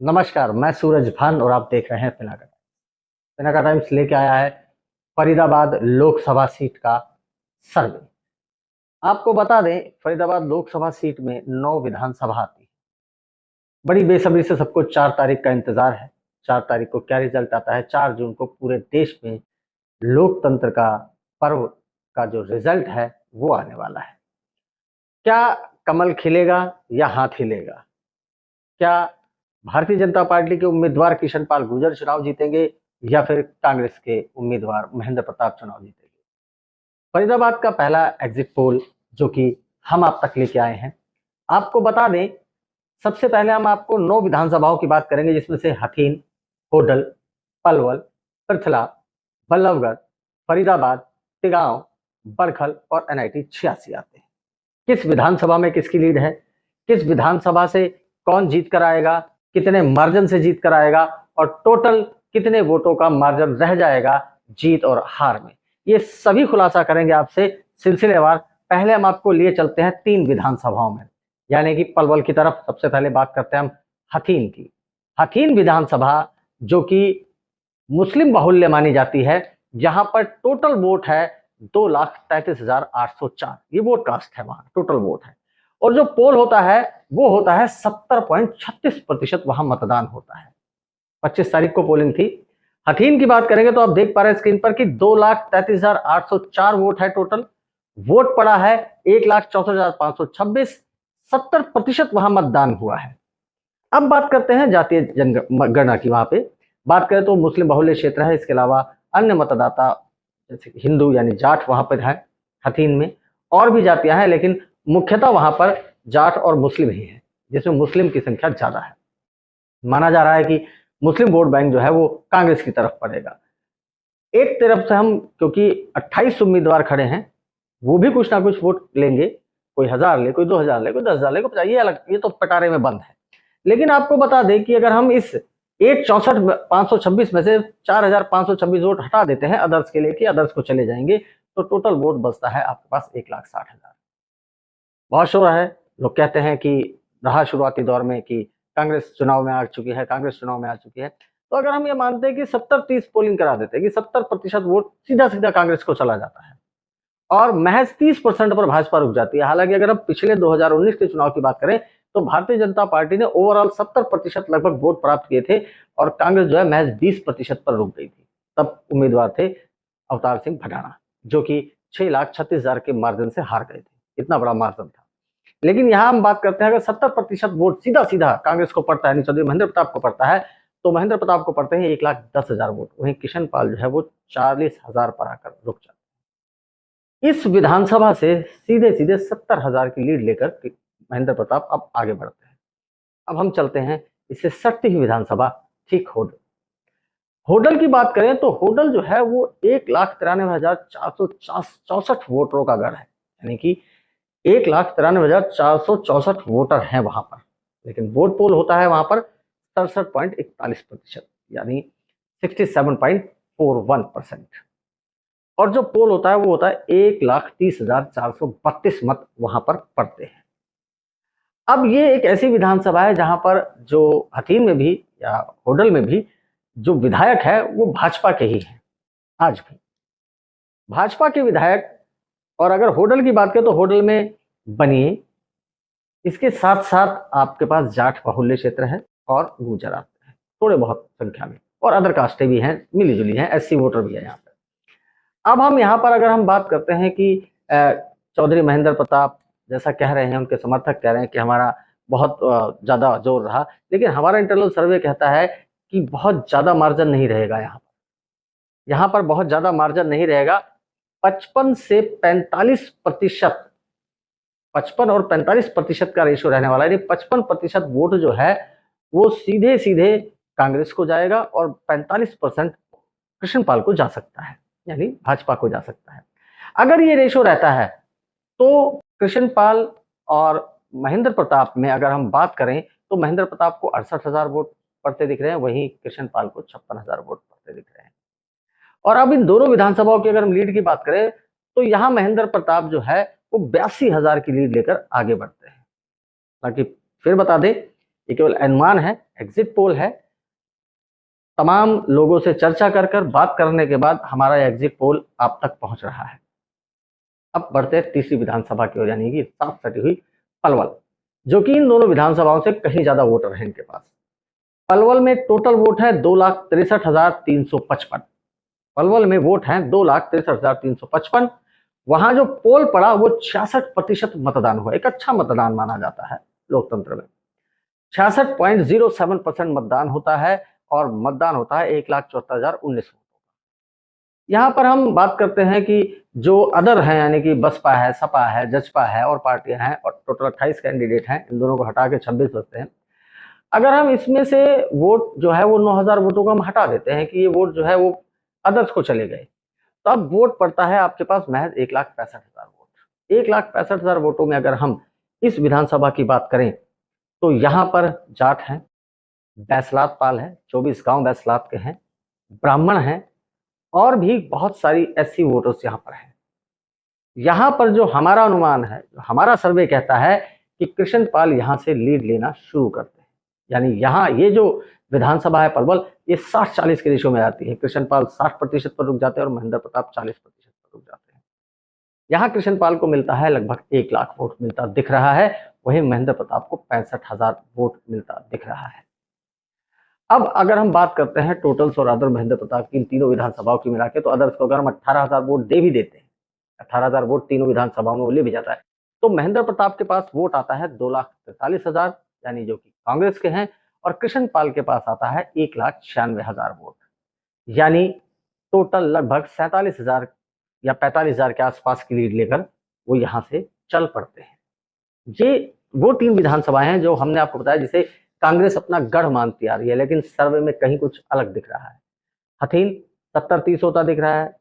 नमस्कार, मैं सूरज भान और आप देख रहे हैं पिनाका टाइम्स। पिनाका टाइम्स लेके आया है फरीदाबाद लोकसभा सीट का सर्वे। आपको बता दें, फरीदाबाद लोकसभा सीट में 9 विधानसभा आती है। बड़ी बेसब्री से सबको 4 तारीख का इंतजार है। 4 तारीख को क्या रिजल्ट आता है? 4 जून को पूरे देश में लोकतंत्र का पर्व का जो रिजल्ट है वो आने वाला है। क्या कमल खिलेगा या हाथ हिलेगा? क्या भारतीय जनता पार्टी के उम्मीदवार किशन पाल गुर्जर चुनाव जीतेंगे या फिर कांग्रेस के उम्मीदवार महेंद्र प्रताप चुनाव जीतेंगे? फरीदाबाद का पहला एग्जिट पोल जो कि हम आप तक लेके आए हैं, आपको बता दें। सबसे पहले हम आपको 9 विधानसभाओं की बात करेंगे, जिसमें से हथीन, होडल, पलवल, पृथला, बल्लभगढ़, फरीदाबाद, तिगांव, बरखल और एनआईटी 86 आते हैं। किस विधानसभा में किसकी लीड है, किस विधानसभा से कौन जीत कर आएगा, कितने मार्जिन से जीत कर आएगा और टोटल कितने वोटों का मार्जिन रह जाएगा जीत और हार में, ये सभी खुलासा करेंगे आपसे सिलसिलेवार। पहले हम आपको लिए चलते हैं 3 विधानसभाओं में, यानी कि पलवल की तरफ। सबसे पहले बात करते हैं हम हथीन की। हथीन विधानसभा जो कि मुस्लिम बाहुल्य मानी जाती है, जहां पर टोटल वोट है 2,33,804। ये वोट कास्ट है, वहां टोटल वोट है। और जो पोल होता है वो होता है 70.36% वहां मतदान होता है। 25 तारीख को पोलिंग थी। हथीन की बात करेंगे तो आप देख पा रहे हैं स्क्रीन पर कि 2,33,804 वोट है टोटल। वोट पड़ा है 1,64,526। 70% वहां मतदान हुआ है। अब बात करते हैं जातीय जनगणना की। वहां पे बात करें तो मुस्लिम बहुल्य क्षेत्र है, इसके अलावा अन्य मतदाता जैसे हिंदू यानी जाट वहां पर है हथीन में। और भी जातियां हैं, लेकिन मुख्यतः वहां पर जाट और मुस्लिम ही है, जिसमें मुस्लिम की संख्या ज्यादा है। माना जा रहा है कि मुस्लिम वोट बैंक जो है वो कांग्रेस की तरफ पड़ेगा। एक तरफ से हम, क्योंकि 28 उम्मीदवार खड़े हैं, वो भी कुछ ना कुछ वोट लेंगे। कोई 1000 ले, कोई 2000 ले, कोई 10,000 ले, कोई 50, ये अलग, ये तो पटारे में बंद है। लेकिन आपको बता दें कि अगर हम इस 1,64,526 में से 4,526 वोट हटा देते हैं अदर्स के लिए, कि अदर्स को चले जाएंगे, तो टोटल वोट बचता है आपके पास 1,60,000। बहुत शोर है। लोग कहते हैं कि रहा शुरुआती दौर में कि कांग्रेस चुनाव में आ चुकी है, कांग्रेस चुनाव में आ चुकी है। तो अगर हम ये मानते हैं कि 70-30 पोलिंग करा देते हैं कि 70% वोट सीधा सीधा कांग्रेस को चला जाता है और महज 30% पर भाजपा रुक जाती है। हालांकि अगर हम पिछले 2019 के चुनाव की बात करें तो भारतीय जनता पार्टी ने ओवरऑल 70% लगभग वोट प्राप्त किए थे और कांग्रेस जो है महज 20% पर रुक गई थी। तब उम्मीदवार थे अवतार सिंह भडाना, जो कि 6,36,000 के मार्जिन से हार गए थे। इतना बड़ा मार्जिन था। लेकिन यहाँ हम बात करते हैं, अगर 70% वोट सीधा सीधा कांग्रेस को पड़ता है, नहीं चौधरी महेंद्र प्रताप को पड़ता है, तो महेंद्र प्रताप को पड़ते हैं 1,10,000 वोट। वहीं किशन पाल जो है वो 40,000 पर आकर रुक जाते हैं। इस विधानसभा से सीधे सीधे 70,000 की लीड लेकर महेंद्र प्रताप अब आगे बढ़ते हैं। अब हम चलते हैं इससे सटती हुई विधानसभा, ठीक होडल। होडल की बात करें तो होडल जो है वो 1,93,464 वोटरों का गढ़ है, यानी कि 1,93,464 वोटर हैं वहां पर। लेकिन वोट पोल होता है वहां पर 67.41%, यानी 67.41%। और जो पोल होता है वो होता है 1,30,432 मत वहां पर पड़ते हैं। अब ये एक ऐसी विधानसभा है जहां पर जो हथीन में भी या होडल में भी जो विधायक है वो भाजपा के ही हैं। आज भी भाजपा के विधायक। और अगर होडल की बात करें तो होडल में बनिए, इसके साथ साथ आपके पास जाट बाहुल्य क्षेत्र है और गुर्जर आते हैं थोड़े बहुत संख्या में, और अदर कास्टें भी हैं, मिली जुली हैं, एससी वोटर भी है यहाँ पे। अब हम यहाँ पर अगर हम बात करते हैं कि चौधरी महेंद्र प्रताप जैसा कह रहे हैं, उनके समर्थक कह रहे हैं कि हमारा बहुत ज्यादा जोर रहा, लेकिन हमारा इंटरनल सर्वे कहता है कि बहुत ज्यादा मार्जिन नहीं रहेगा यहाँ पर बहुत ज्यादा मार्जिन नहीं रहेगा। 55 से 45%, 55 और 45% का रेशियो रहने वाला है। यानी 55% वोट जो है वो सीधे सीधे कांग्रेस को जाएगा और 45% कृष्णपाल को जा सकता है, यानी भाजपा को जा सकता है। अगर ये रेशियो रहता है तो कृष्णपाल और महेंद्र प्रताप में अगर हम बात करें तो महेंद्र प्रताप को 68,000 वोट पड़ते दिख रहे हैं, वहीं कृष्णपाल को 56,000 वोट पड़ते दिख रहे हैं। और अब इन दोनों विधानसभाओं की अगर हम लीड की बात करें तो यहाँ महेंद्र प्रताप जो है वो 82,000 की लीड लेकर आगे बढ़ते हैं। ताकि फिर बता दें ये केवल अनुमान है, एग्जिट पोल है। तमाम लोगों से चर्चा कर बात करने के बाद हमारा एग्जिट पोल आप तक पहुंच रहा है। अब बढ़ते हैं तीसरी विधानसभा की ओर, यानी कि साफ सटी हुई पलवल, जो कि इन दोनों विधानसभाओं से कहीं ज्यादा वोटर है इनके पास। पलवल में टोटल वोट है 2,63,355। पलवल में वोट है 2,63,355। वहां जो पोल पड़ा वो 66% मतदान हुआ। एक अच्छा मतदान माना जाता है लोकतंत्र में। 66.07% मतदान होता है और मतदान होता है 1,74,019 वोटों का। यहाँ पर हम बात करते हैं कि जो अदर हैं, यानी कि बसपा है, सपा है, जजपा है और पार्टियां हैं, और टोटल 28 कैंडिडेट हैं, इन दोनों को हटा के 26 बचते हैं। अगर हम इसमें से वोट जो है वो 9,000 वोटों को हम हटा देते हैं कि ये वोट जो है वो अदर्स को चले गए, तो अब वोट पड़ता है आपके पास महज 1,65,000 वोट। 1,65,000 वोटों में अगर हम इस विधानसभा की बात करें तो यहाँ पर जाट हैं, बैसलात पाल है, 24 गांव बैसलात के हैं, ब्राह्मण हैं और भी बहुत सारी एससी वोटर्स यहाँ पर हैं। यहाँ पर जो हमारा अनुमान है, जो हमारा सर्वे कहता है कि कृष्ण पाल यहाँ से लीड लेना शुरू करते हैं। यानी यहाँ ये जो विधानसभा है पलवल, ये 60-40 के रेशो में आती है। कृष्ण पाल 60% पर रुक जाते हैं और महेंद्र प्रताप 40% पर रुक जाते हैं। यहाँ कृष्ण पाल को मिलता है लगभग 1 लाख वोट मिलता दिख रहा है, वहीं महेंद्र प्रताप को 65,000 वोट मिलता दिख रहा है। अब अगर हम बात करते हैं टोटल्स और अदर महेंद्र प्रताप की इन तीनों विधानसभाओं की मिला के, तो अदर्स को अगर हम 18,000 वोट दे भी देते हैं, 18,000 वोट तीनों विधानसभाओं में वो ले भी जाता है, तो महेंद्र प्रताप के पास वोट आता है 2,43,000, यानी जो कि कांग्रेस के हैं, और कृष्ण पाल के पास आता है 1,96,000 वोट, यानी टोटल लगभग 47,000 या 45,000 के आसपास की लीड लेकर वो यहाँ से चल पड़ते हैं। ये वो 3 विधानसभाएं हैं जो हमने आपको बताया जिसे कांग्रेस अपना गढ़ मानती आ रही है, लेकिन सर्वे में कहीं कुछ अलग दिख रहा है। हथीन 70-30 होता दिख रहा है,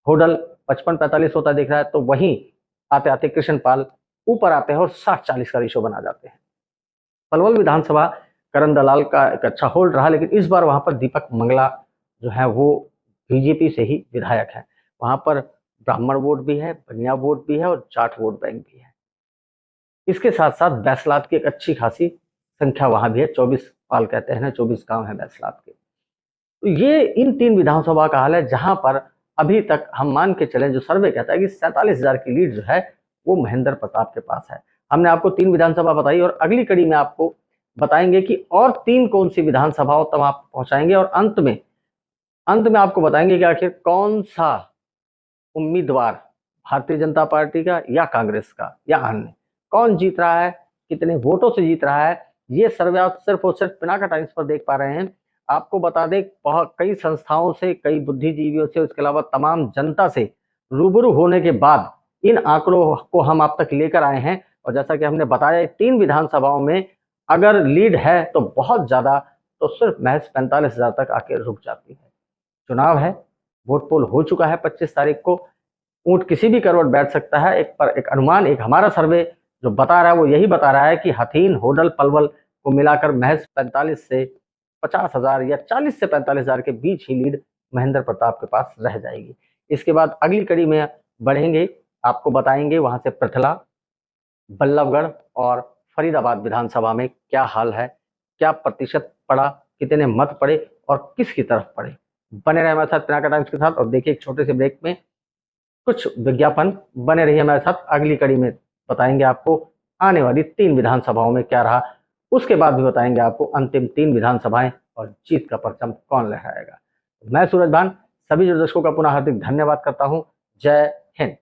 होडल 55-45 होता दिख रहा है, तो वहीं आते आते कृष्ण पाल ऊपर आते हैं और 60-40 का रेशो बना जाते हैं। पलवल विधानसभा करण दलाल का एक अच्छा होल्ड रहा, लेकिन इस बार वहां पर दीपक मंगला जो है वो बीजेपी से ही विधायक है। वहां पर ब्राह्मण वोट भी है, बनिया वोट भी है और जाट वोट बैंक भी है। इसके साथ साथ बैसलात की एक अच्छी खासी संख्या वहां भी है, 24 पाल कहते हैं ना, 24 गांव है बैसलात के। तो ये इन 3 विधानसभा का हाल है, जहां पर अभी तक हम मान के चले, जो सर्वे कहता है कि 47,000 की लीड जो है वो महेंद्र प्रताप के पास है। हमने आपको 3 विधानसभा बताई और अगली कड़ी में आपको बताएंगे कि और 3 कौन सी विधानसभाओं तक आप पहुंचाएंगे, और अंत में आपको बताएंगे कि आखिर कौन सा उम्मीदवार भारतीय जनता पार्टी का या कांग्रेस का या अन्य कौन जीत रहा है, कितने वोटों से जीत रहा है। ये सर्वे आप सिर्फ और सिर्फ पिनाका टाइम्स पर देख पा रहे हैं। आपको बता दें, बहुत कई संस्थाओं से, कई बुद्धिजीवियों से, उसके अलावा तमाम जनता से रूबरू होने के बाद इन आंकड़ों को हम आप तक लेकर आए हैं। और जैसा कि हमने बताया, 3 विधानसभाओं में अगर लीड है तो बहुत ज्यादा, तो सिर्फ महज 45,000 तक आके रुक जाती है। चुनाव है, वोट पोल हो चुका है 25 तारीख को। ऊंट किसी भी करवट बैठ सकता है। एक अनुमान, एक हमारा सर्वे जो बता रहा है वो यही बता रहा है कि हथीन, होडल, पलवल को मिलाकर महज 45 से 50,000 या 40 से 45,000 के बीच ही लीड महेंद्र प्रताप के पास रह जाएगी। इसके बाद अगली कड़ी में बढ़ेंगे, आपको बताएंगे वहां से पृथला, बल्लभगढ़ और फरीदाबाद विधानसभा में क्या हाल है, क्या प्रतिशत पड़ा, कितने मत पड़े और किसकी तरफ पड़े। बने रहे हमारे साथ पिनाका टाइम्स के साथ, और देखिए एक छोटे से ब्रेक में कुछ विज्ञापन। बने रहिए हमारे साथ, अगली कड़ी में बताएंगे आपको आने वाली 3 विधानसभाओं में क्या रहा, उसके बाद भी बताएंगे आपको अंतिम 3 विधानसभाएं और जीत का परचम कौन लहराएगा। मैं सूरज भान सभी जो दर्शकों का पुनः हार्दिक धन्यवाद करता हूं। जय हिंद।